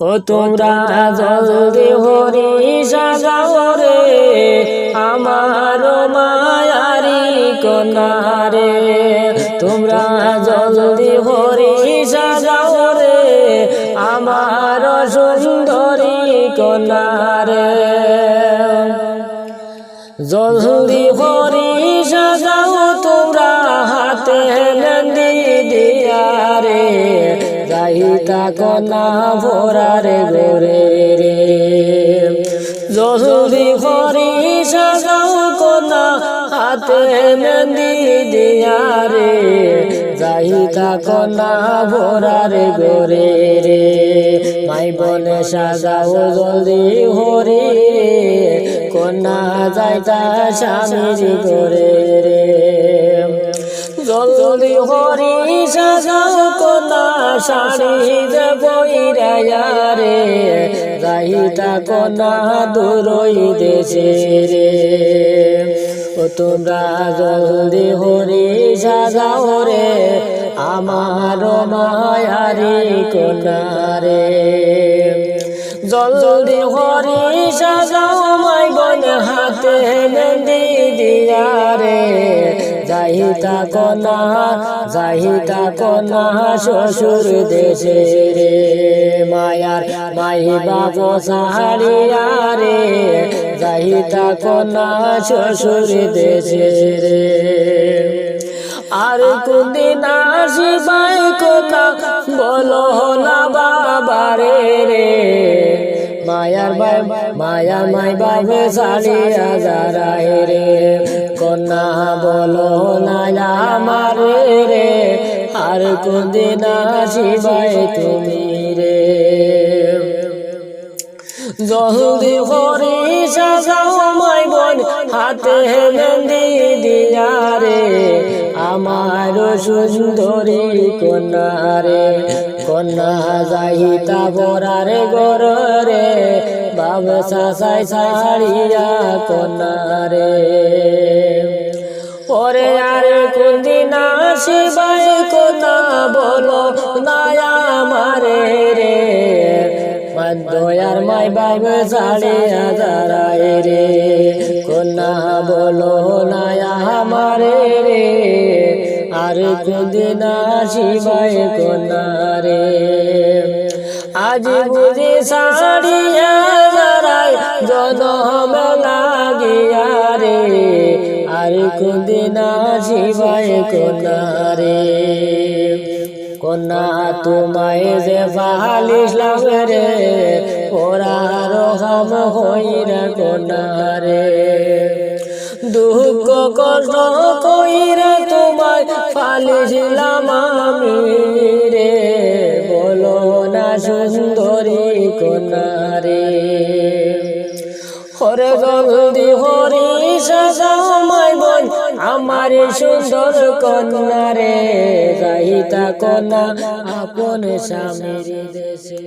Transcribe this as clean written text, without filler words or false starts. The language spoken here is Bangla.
ও তোমরা জলদি হরি সাজাও রে আমার মায়ারি কন্যা রে, তোমরা জলদি হরি সাজাও রে আমার সুন্দরী কন্যা রে। জলদি হরি সাজাও তোমরা হাতে মেহেন্দি দিয়া রে, যাইতা কন্যা ভোরার গোরে রে। জলদি হরি সাজাও কন্যা হাতে মেহেন্দি দিয়া রে, যাইতা কন্যা ভোরার গোরে রে। মাই বনে সাজাও জলদি হরি কন্যা যাইতা স্বামীর গোরে রে। জলদি হরি সাজাও কন্যা শাড়ি যে বইরায়া রে, যাইতা কন্যা দূরই দেশে রে। ও তোমরা জলদি হরি সাজাও রে আমার মায়ারি কন্যা রে। জলদি হরি সাজাও মাই বোন হাতে মেহেন্দি দিয়া রে, যাইতা কন্যা শ্বশুর দেশে রে। মায়ার মাই বাবু সাহারিয়া রে, যাইতা কন্যা শ্বশুর দেশে রে। আর কোনদিন আসিবাই কন্যা বলো না বাবারে রে, মায়ার মাই বাবে সারিয়া যারাই রে। কন্যা বলো না আমার রে, আর কোনদিন আসিবাই তুমি রে। জলদি হরি সাজাও মাই বোন হাতে মেহেন্দি দিয়া রে, আমার সুন্দরী কন্যা রে। কন্যা যাইতা ভোরার গোর রে, বাবা সাসাই ছাড়িয়া কন্যা রে। ওরে আর কোনদিন আসিবাই কন্যা বলো না আমারে রে, দয়ার মাই বাবে ছাড়িয়া যারাই রে। কন্যা বলো না আমারে রে, আর কোনদিন আসিবাই কন্যা রে। আজ বুঝি ছাড়িয়া যারাই জনম লাগিয়া রে, আর কোনদিন আসিবাই কন্যা রে। কন্যা তোমায় যে ভালিসলাম রে, ওরা রহম হইরা কন্যা রে। দুঃখ কষ্ট কইরা তোমায় ফালিছিলাম আমি রে, বলো না সুন্দরী কন্যা রে। হরে জলদি হরি সাজাও মাই বোন আমার সুন্দর কন্যা রে, যাইতা কন্যা আপন স্বামীর দেশে।